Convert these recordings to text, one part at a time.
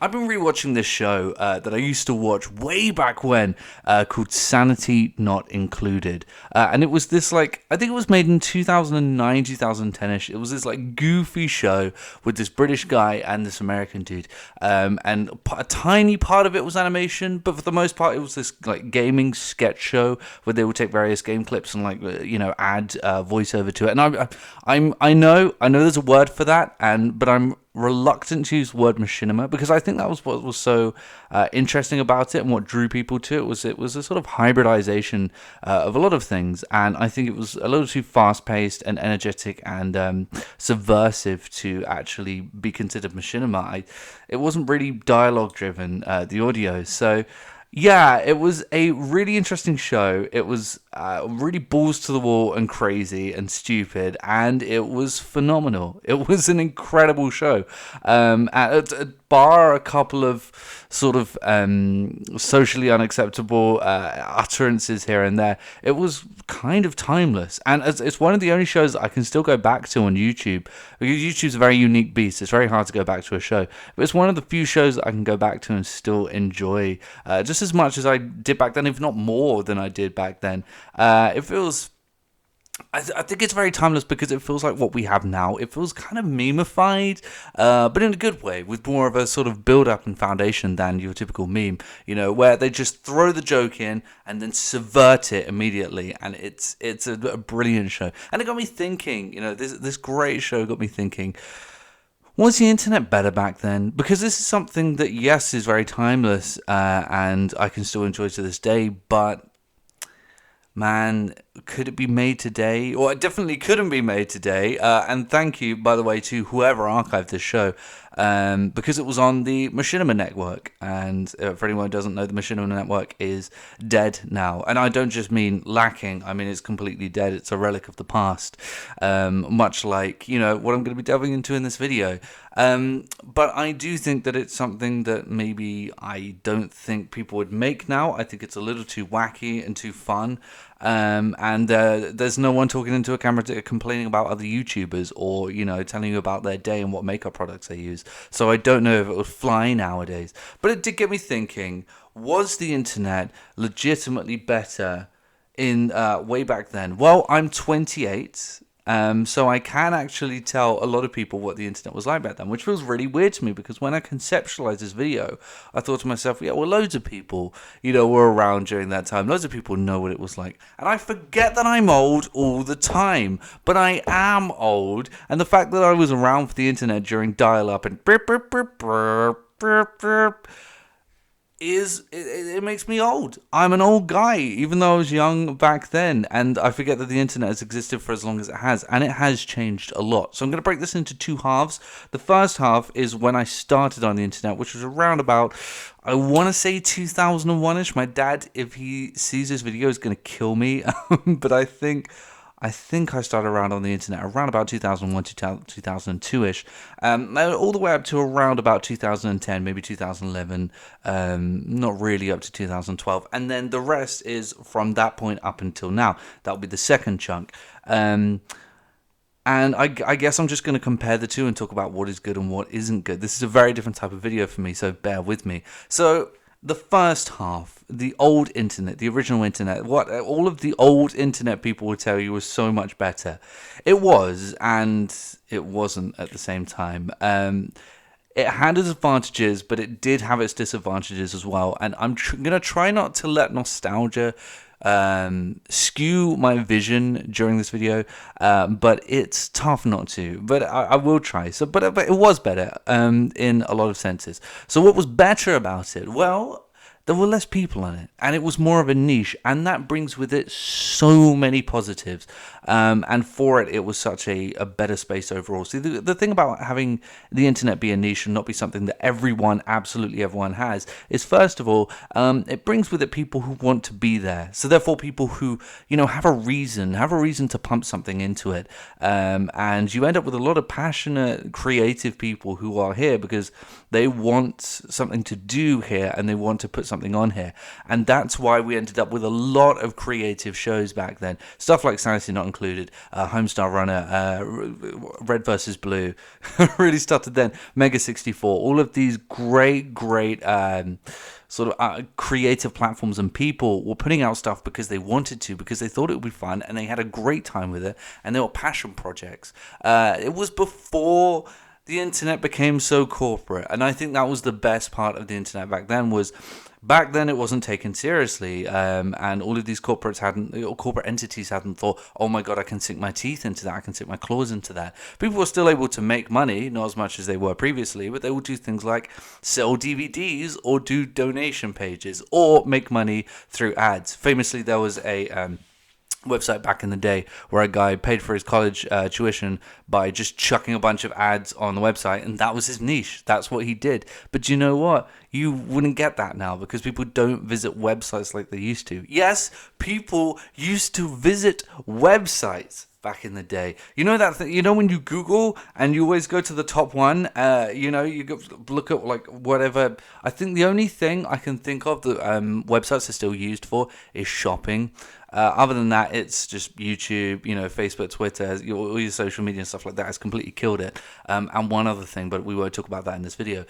I've been rewatching this show that I used to watch way back when, called Sanity Not Included, and it was this like I think it was made in 2009, 2010ish. It was this like goofy show with this British guy and this American dude, and a tiny part of it was animation, but for the most part it was this like gaming sketch show where they would take various game clips and like add voiceover to it. And I know there's a word for that, but I'm reluctant to use the word machinima because I think that was what was so interesting about it and what drew people to it was a sort of hybridization of a lot of things, and I think it was a little too fast paced and energetic and subversive to actually be considered machinima. It wasn't really dialogue driven, the audio, so yeah, it was a really interesting show. It was really balls to the wall and crazy and stupid, and it was phenomenal. It was an incredible show. Bar a couple of sort of socially unacceptable utterances here and there, it was kind of timeless. And it's one of the only shows that I can still go back to on YouTube, because YouTube's a very unique beast. It's very hard to go back to a show, but it's one of the few shows that I can go back to and still enjoy just as much as I did back then, if not more than I did back then. It feels I think it's very timeless because it feels like what we have now. It feels kind of memeified, but in a good way, with more of a sort of build-up and foundation than your typical meme, where they just throw the joke in and then subvert it immediately, and it's a brilliant show. And it got me thinking, this great show got me thinking, was the internet better back then? Because this is something that, yes, is very timeless, and I can still enjoy to this day, but man, could it be made today? Or it definitely couldn't be made today. And thank you, by the way, to whoever archived this show, because it was on the Machinima Network. And for anyone who doesn't know, the Machinima Network is dead now. And I don't just mean lacking, I mean it's completely dead. It's a relic of the past, much like, what I'm going to be delving into in this video. But I do think that it's something that maybe I don't think people would make now. I think it's a little too wacky and too fun. And there's no one talking into a camera complaining about other YouTubers or, telling you about their day and what makeup products they use. So I don't know if it would fly nowadays. But it did get me thinking, was the internet legitimately better in way back then? Well, I'm 28. So I can actually tell a lot of people what the internet was like back then, which feels really weird to me because when I conceptualized this video, I thought to myself, yeah, well, loads of people, were around during that time. Loads of people know what it was like. And I forget that I'm old all the time, but I am old. And the fact that I was around for the internet during dial-up and it makes me old. I'm an old guy, even though I was young back then, and I forget that the internet has existed for as long as it has, and it has changed a lot. So I'm going to break this into two halves. The first half is when I started on the internet, which was around about, I want to say 2001ish. My dad, if he sees this video, is going to kill me, but I think I started around on the internet around about 2001 to 2002-ish, all the way up to around about 2010, maybe 2011, not really up to 2012. And then the rest is from that point up until now. That'll be the second chunk. And I guess I'm just going to compare the two and talk about what is good and what isn't good. This is a very different type of video for me, so bear with me. So the first half, the old internet, the original internet, what all of the old internet people would tell you was so much better. It was, and it wasn't at the same time. It had its advantages, but it did have its disadvantages as well. And I'm going to try not to let nostalgia skew my vision during this video, but it's tough not to, but I will try. So but it was better in a lot of senses. So what was better about it? Well, there were less people on it, and it was more of a niche, and that brings with it so many positives. And for it was such a better space overall. See, the thing about having the internet be a niche and not be something that absolutely everyone has, is first of all, it brings with it people who want to be there. So therefore, people who, have a reason to pump something into it. And you end up with a lot of passionate, creative people who are here because they want something to do here, and they want to put something something on here. And that's why we ended up with a lot of creative shows back then. Stuff like Sanity Not Included, Homestar Runner, Red versus Blue, really started then. Mega 64, all of these great creative platforms, and people were putting out stuff because they wanted to, because they thought it would be fun, and they had a great time with it, and they were passion projects. It was before the internet became so corporate, and I think that was the best part of the internet back then. Back then it wasn't taken seriously, and all of these corporate entities hadn't thought, oh my god, I can sink my teeth into that, I can sink my claws into that. People were still able to make money, not as much as they were previously, but they would do things like sell DVDs or do donation pages or make money through ads. Famously, there was a website back in the day where a guy paid for his college tuition by just chucking a bunch of ads on the website, and that was his niche. That's what he did. But you know what? You wouldn't get that now because people don't visit websites like they used to. Yes, people used to visit websites back in the day. You know that thing, when you Google and you always go to the top one, you go look at like whatever. I think the only thing I can think of that websites are still used for is shopping. Other than that, it's just YouTube, Facebook, Twitter, all your social media and stuff like that has completely killed it. And one other thing, but we won't talk about that in this video.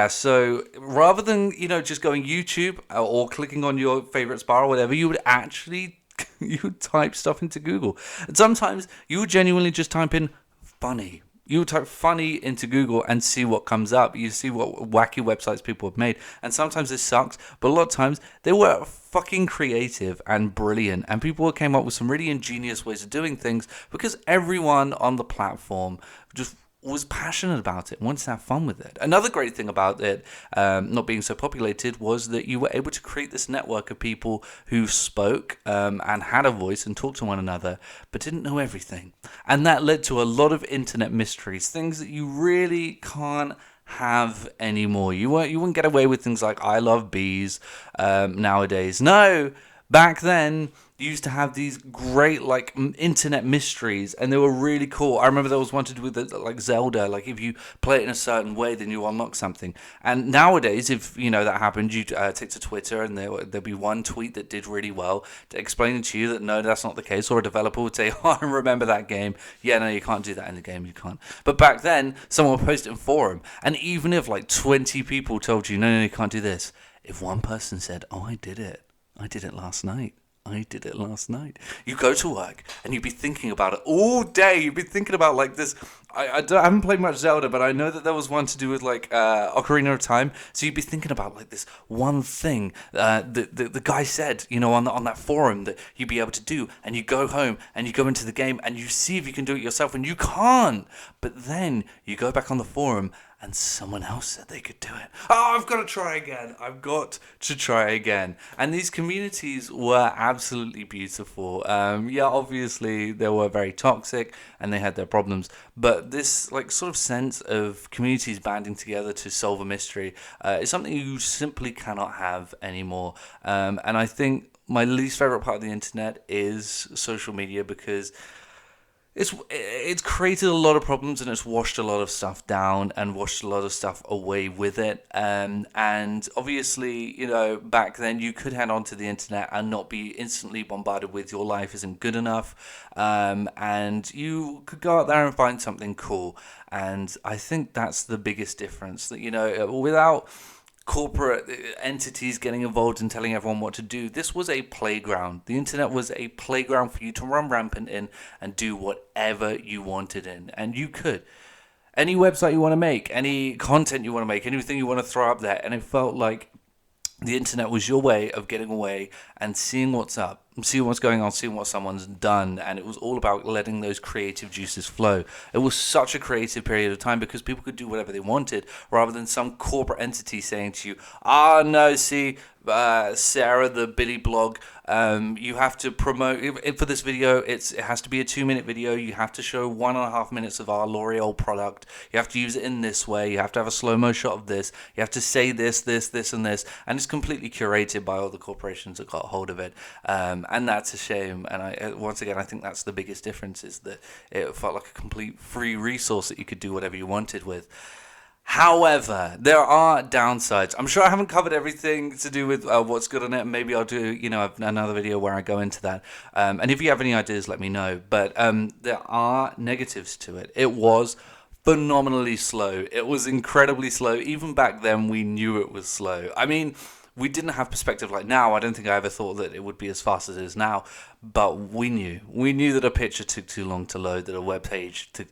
So rather than, just going YouTube or clicking on your favorites bar or whatever, you would actually you would type stuff into Google. And sometimes you would genuinely just type in funny. You would type funny into Google and see what comes up. You see what wacky websites people have made. And sometimes this sucks, but a lot of times they were fucking creative and brilliant. And people came up with some really ingenious ways of doing things because everyone on the platform just was passionate about it, wanted to have fun with it. Another great thing about it not being so populated was that you were able to create this network of people who spoke and had a voice and talked to one another, but didn't know everything. And that led to a lot of internet mysteries, things that you really can't have anymore. You wouldn't get away with things like I love bees nowadays. No, back then you used to have these great internet mysteries, and they were really cool. I remember there was one to do with like Zelda, like if you play it in a certain way, then you unlock something. And nowadays, if that happened, you take to Twitter, and there'll be one tweet that did really well to explain to you that no, that's not the case, or a developer would say, oh, I remember that game. Yeah, no, you can't do that in the game. You can't. But back then, someone would post it in forum, and even if 20 people told you, no, you can't do this, if one person said, oh, I did it last night. You go to work and you'd be thinking about it all day. You'd be thinking about this. I haven't played much Zelda, but I know that there was one to do with Ocarina of Time. So you'd be thinking about this one thing the guy said, on that forum that you'd be able to do. And you go home and you go into the game and you see if you can do it yourself, and you can't. But then you go back on the forum and someone else said they could do it. Oh, I've got to try again. And these communities were absolutely beautiful. Obviously they were very toxic and they had their problems, but this sort of sense of communities banding together to solve a mystery is something you simply cannot have anymore. And I think my least favorite part of the internet is social media, because it's created a lot of problems, and it's washed a lot of stuff down and washed a lot of stuff away with it. And obviously, back then you could head onto the internet and not be instantly bombarded with your life isn't good enough. And you could go out there and find something cool. And I think that's the biggest difference, that, without corporate entities getting involved and telling everyone what to do, this was a playground. The internet was a playground for you to run rampant in and do whatever you wanted in. And you could. Any website you want to make, any content you want to make, anything you want to throw up there. And it felt like the internet was your way of getting away and seeing what's up, seeing what's going on, seeing what someone's done. And it was all about letting those creative juices flow. It was such a creative period of time because people could do whatever they wanted, rather than some corporate entity saying to you, no, see, Sarah, the Billy blog, you have to promote for this video. It has to be a 2-minute video. You have to show 1.5 minutes of our L'Oreal product. You have to use it in this way. You have to have a slow-mo shot of this. You have to say this, and this. And it's completely curated by all the corporations that got hold of it. And that's a shame. And I think that's the biggest difference, is that it felt like a complete free resource that you could do whatever you wanted with. However, there are downsides. I'm sure I haven't covered everything to do with what's good on it. Maybe I'll do, another video where I go into that. And if you have any ideas, let me know. But there are negatives to it. It was phenomenally slow. It was incredibly slow. Even back then, we knew it was slow. I mean, we didn't have perspective like now. I don't think I ever thought that it would be as fast as it is now. But we knew that a picture took too long to load, that a web page took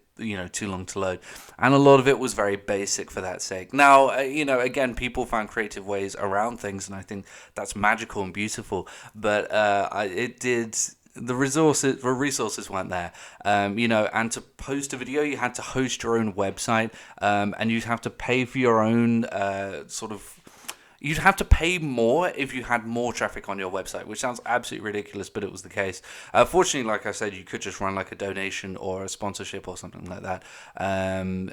too long to load, and a lot of it was very basic for that sake. Now, again, people found creative ways around things, and I think that's magical and beautiful. But the resources weren't there, and to post a video, you had to host your own website, and you'd have to pay for your own you'd have to pay more if you had more traffic on your website, which sounds absolutely ridiculous, but it was the case. Fortunately, like I said, you could just run like a donation or a sponsorship or something like that.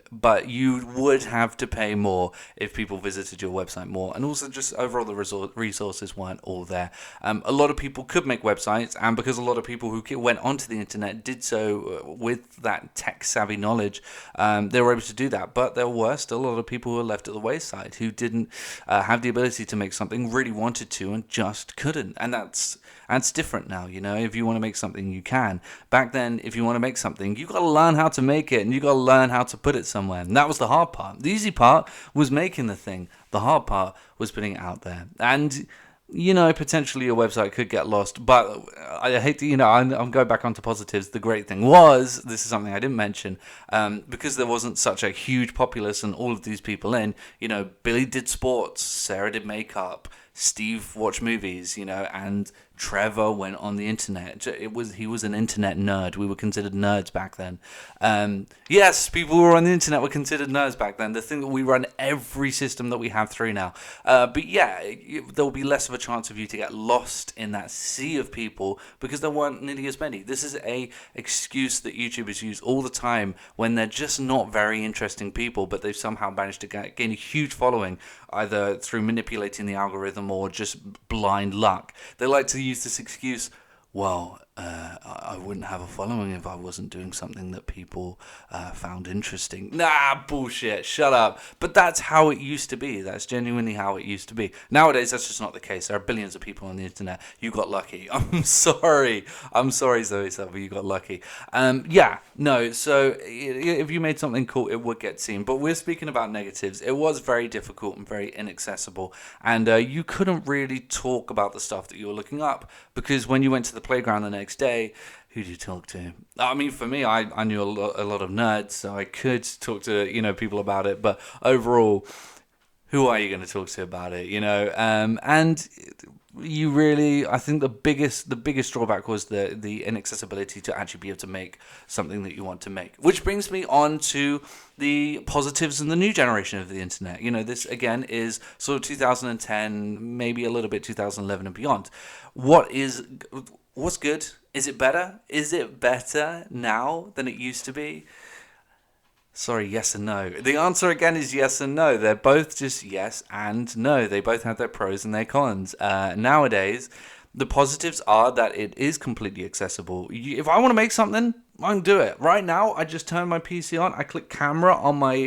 But you would have to pay more if people visited your website more. And also just overall the resources weren't all there. A lot of people could make websites, and because a lot of people who went onto the internet did so with that tech-savvy knowledge, they were able to do that. But there were still a lot of people who were left at the wayside who didn't have the ability to make something, really wanted to, and just couldn't. And that's different now. If you want to make something, you can. Back then, if you want to make something, you got to learn how to make it, and you got to learn how to put it somewhere. And that was the hard part. The easy part was making the thing. The hard part was putting it out there. And potentially your website could get lost, but I hate to, I'm going back onto positives. The great thing was, this is something I didn't mention, because there wasn't such a huge populace and all of these people in, Billy did sports, Sarah did makeup, Steve watched movies, and Trevor went on the internet. He was an internet nerd. We were considered nerds back then. Yes, people who were on the internet were considered nerds back then. The thing that we run every system that we have through now. But yeah, there will be less of a chance of you to get lost in that sea of people because there weren't nearly as many. This is a excuse that YouTubers use all the time when they're just not very interesting people, but they've somehow managed to gain a huge following, either through manipulating the algorithm or just blind luck. They like to use this excuse, well, I wouldn't have a following if I wasn't doing something that people found interesting. Nah, bullshit, shut up. But that's how it used to be. That's genuinely how it used to be. Nowadays, that's just not the case. There are billions of people on the internet. You got lucky. I'm sorry, Zoe Silver, you got lucky. So if you made something cool, it would get seen. But we're speaking about negatives. It was very difficult and very inaccessible. And you couldn't really talk about the stuff that you were looking up because when you went to the playground the next day, who do you talk to? I mean, for me, I knew a lot of nerds, so I could talk to people about it. But overall, who are you going to talk to about it? And you really, I think the biggest drawback was the inaccessibility to actually be able to make something that you want to make. Which brings me on to the positives in the new generation of the internet. This again is sort of 2010, maybe a little bit 2011 and beyond. What's good? Is it better? Is it better now than it used to be? Sorry, yes and no. The answer again is yes and no. They're both just yes and no. They both have their pros and their cons. Nowadays, the positives are that it is completely accessible. If I want to make something, I can do it. Right now, I just turn my PC on. I click camera on my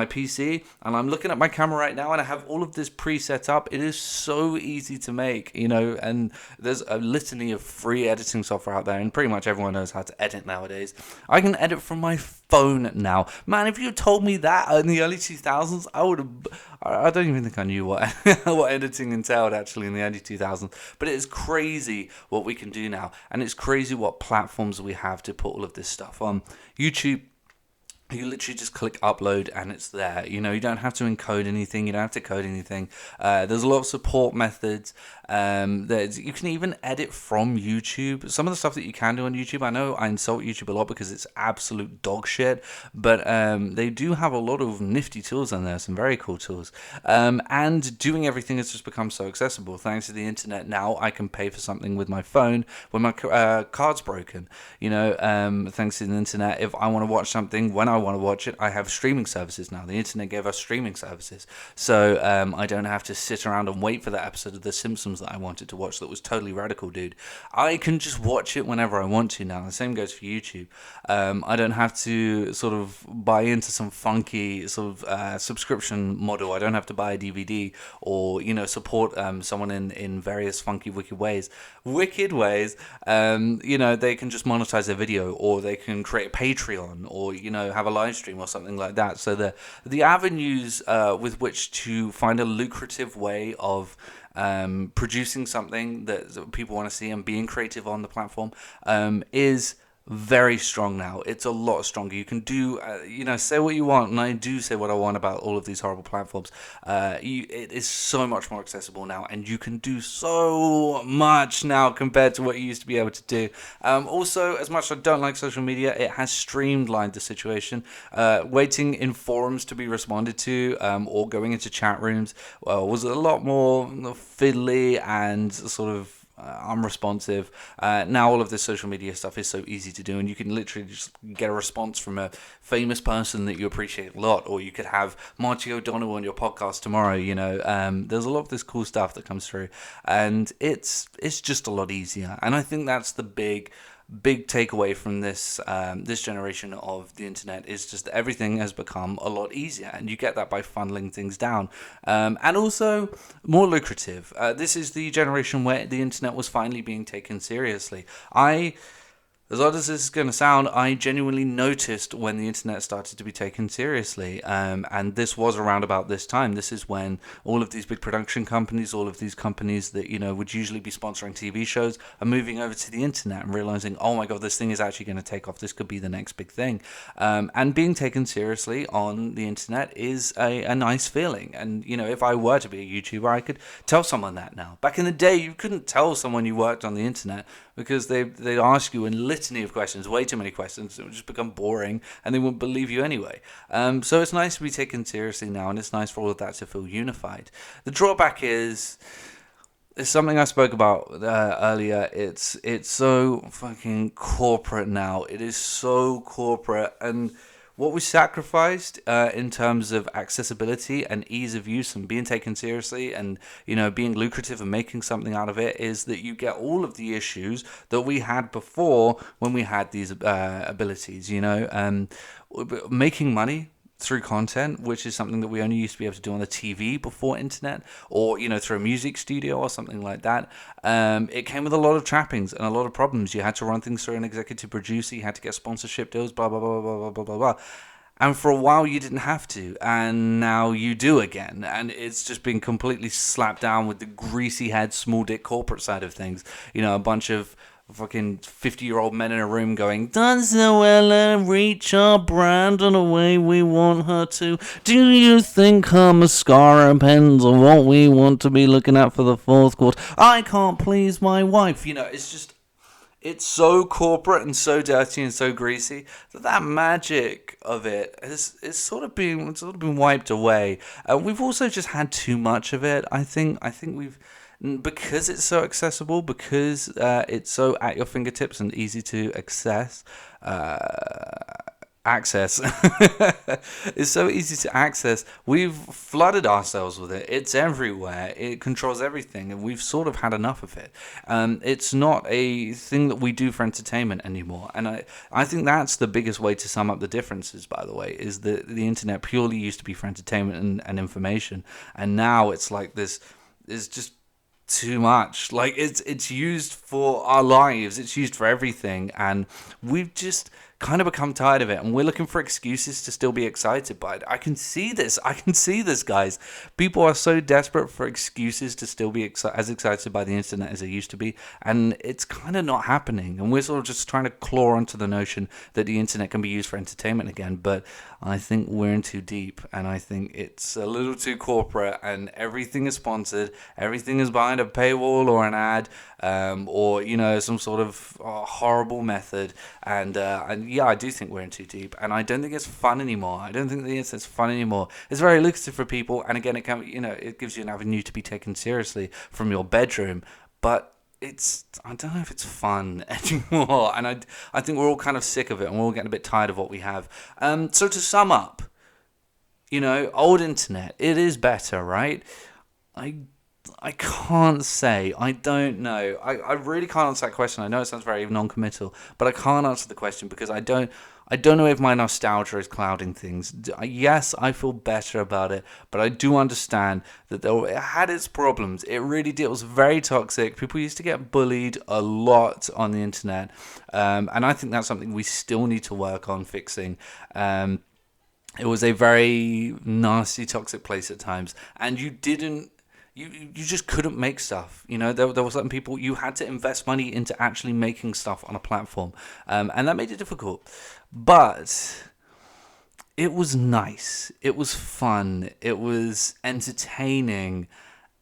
PC, and I'm looking at my camera right now, and I have all of this preset up. It is so easy to make, and there's a litany of free editing software out there, and pretty much everyone knows how to edit nowadays. I can edit from my phone now. Man, if you told me that in the early 2000s, I don't even think I knew what editing entailed actually in the early 2000s, but it is crazy what we can do now, and it's crazy what platforms we have to put all of this stuff on. YouTube, you literally just click upload and it's there. You don't have to encode anything. You don't have to code anything. There's a lot of support methods. You can even edit from YouTube. Some of the stuff that you can do on YouTube, I know I insult YouTube a lot because it's absolute dog shit, but they do have a lot of nifty tools on there, some very cool tools. And doing everything has just become so accessible. Thanks to the internet now, I can pay for something with my phone when my card's broken. Thanks to the internet, if I want to watch something when I want to watch it, I have streaming services now. The internet gave us streaming services. So I don't have to sit around and wait for that episode of The Simpsons that I wanted to watch that was totally radical, dude. I can just watch it whenever I want to now. The same goes for YouTube. I don't have to sort of buy into some funky sort of subscription model. I don't have to buy a DVD or, support someone in various funky, wicked ways. They can just monetize their video, or they can create a Patreon, or, have a live stream or something like that. So the avenues with which to find a lucrative way of producing something that people want to see and being creative on the platform is very strong now. It's a lot stronger. You can do, say what you want, and I do say what I want about all of these horrible platforms. It is so much more accessible now, and you can do so much now compared to what you used to be able to do. Also, as much as I don't like social media, it has streamlined the situation. Waiting in forums to be responded to, or going into chat rooms, was a lot more fiddly and sort of unresponsive. Now all of this social media stuff is so easy to do, and you can literally just get a response from a famous person that you appreciate a lot, or you could have Marty O'Donnell on your podcast tomorrow. There's a lot of this cool stuff that comes through, and it's just a lot easier. And I think that's the big takeaway from this generation of the internet, is just that everything has become a lot easier, and you get that by funneling things down, and also more lucrative. This is the generation where the internet was finally being taken seriously. As odd as this is going to sound, I genuinely noticed when the internet started to be taken seriously, and this was around about this time. This is when all of these big production companies, all of these companies that, would usually be sponsoring TV shows, are moving over to the internet and realizing, oh my god, this thing is actually going to take off. This could be the next big thing. And being taken seriously on the internet is a nice feeling. And, if I were to be a YouTuber, I could tell someone that now. Back in the day, you couldn't tell someone you worked on the internet, because they'd ask you a litany of questions, way too many questions. It would just become boring, and they wouldn't believe you anyway. So it's nice to be taken seriously now, and it's nice for all of that to feel unified. The drawback is, it's something I spoke about earlier. It's so fucking corporate now. It is so corporate, and what we sacrificed in terms of accessibility and ease of use and being taken seriously and, being lucrative and making something out of it, is that you get all of the issues that we had before when we had these abilities, making money through content, which is something that we only used to be able to do on the TV before internet, or through a music studio or something like that. It came with a lot of trappings and a lot of problems. You had to run things through an executive producer, you had to get sponsorship deals, blah blah blah blah blah blah blah blah. And for a while you didn't have to, and now you do again, and it's just been completely slapped down with the greasy head, small dick corporate side of things. A bunch of fucking 50-year-old men in a room going, does Zoella reach our brand in a way we want her to? Do you think her mascara pens are what we want to be looking at for the fourth quarter? I can't please my wife. It's so corporate and so dirty and so greasy that magic of it is sort of been wiped away. We've also just had too much of it. I think we've, because it's so accessible, because it's so at your fingertips and easy to access. It's so easy to access. We've flooded ourselves with it. It's everywhere. It controls everything, and we've sort of had enough of it. It's not a thing that we do for entertainment anymore, and I think that's the biggest way to sum up the differences, by the way, is that the internet purely used to be for entertainment and information, and now it's like this is just too much. Like it's used for our lives, it's used for everything, and we've just kind of become tired of it, and we're looking for excuses to still be excited by it. I can see this, guys. People are so desperate for excuses to still be as excited by the internet as they used to be, and it's kind of not happening, and we're sort of just trying to claw onto the notion that the internet can be used for entertainment again. But I think we're in too deep, and I think it's a little too corporate, and everything is sponsored, everything is behind a paywall or an ad, or some sort of horrible method, and yeah, I do think we're in too deep, and I don't think it's fun anymore. I don't think the internet's fun anymore. It's very lucrative for people, and again, it gives you an avenue to be taken seriously from your bedroom, but I don't know if it's fun anymore, and I think we're all kind of sick of it, and we're all getting a bit tired of what we have. So to sum up, old internet, it is better, right? I I can't say. I don't know. I really can't answer that question. I know it sounds very non-committal, but I can't answer the question because I don't know if my nostalgia is clouding things. Yes, I feel better about it, but I do understand that it had its problems. It really did. It was very toxic. People used to get bullied a lot on the internet, and I think that's something we still need to work on fixing. It was a very nasty, toxic place at times, and you just couldn't make stuff. There were certain people you had to invest money into actually making stuff on a platform, and that made it difficult. But it was nice. It was fun. It was entertaining,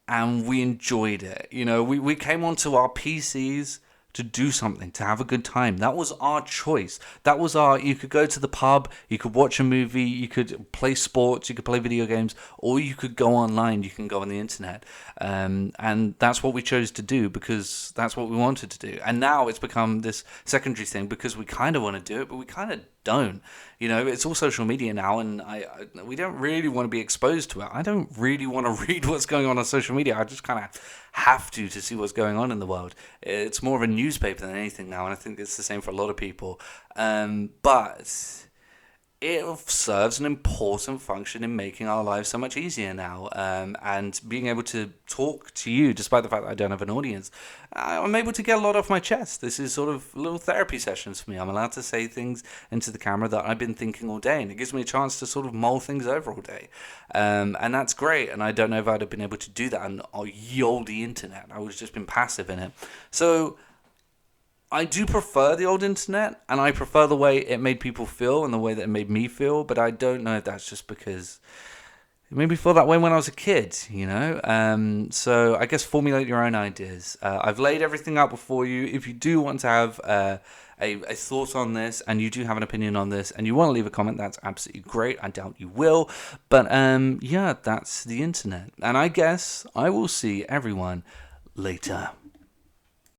and we enjoyed it. We came onto our PCs to do something, to have a good time. That was our choice. You could go to the pub, you could watch a movie, you could play sports, you could play video games, or you could go online, you can go on the internet. And that's what we chose to do because that's what we wanted to do. And now it's become this secondary thing because we kind of want to do it, but we kind of don't. It's all social media now, and we don't really want to be exposed to it. I don't really want to read what's going on social media. I just kind of have to see what's going on in the world. It's more of a newspaper than anything now, and I think it's the same for a lot of people. But it serves an important function in making our lives so much easier now, and being able to talk to you despite the fact that I don't have an audience. I'm able to get a lot off my chest. This is sort of little therapy sessions for me. I'm allowed to say things into the camera that I've been thinking all day, and it gives me a chance to sort of mull things over all day, and that's great. And I don't know if I'd have been able to do that on ye olde internet. I would have just been passive in it. So I do prefer the old internet, and I prefer the way it made people feel and the way that it made me feel, but I don't know if that's just because it made me feel that way when I was a kid, So I guess formulate your own ideas. I've laid everything out before you. If you do want to have a thought on this, and you do have an opinion on this, and you want to leave a comment, that's absolutely great. I doubt you will, but yeah, that's the internet. And I guess I will see everyone later.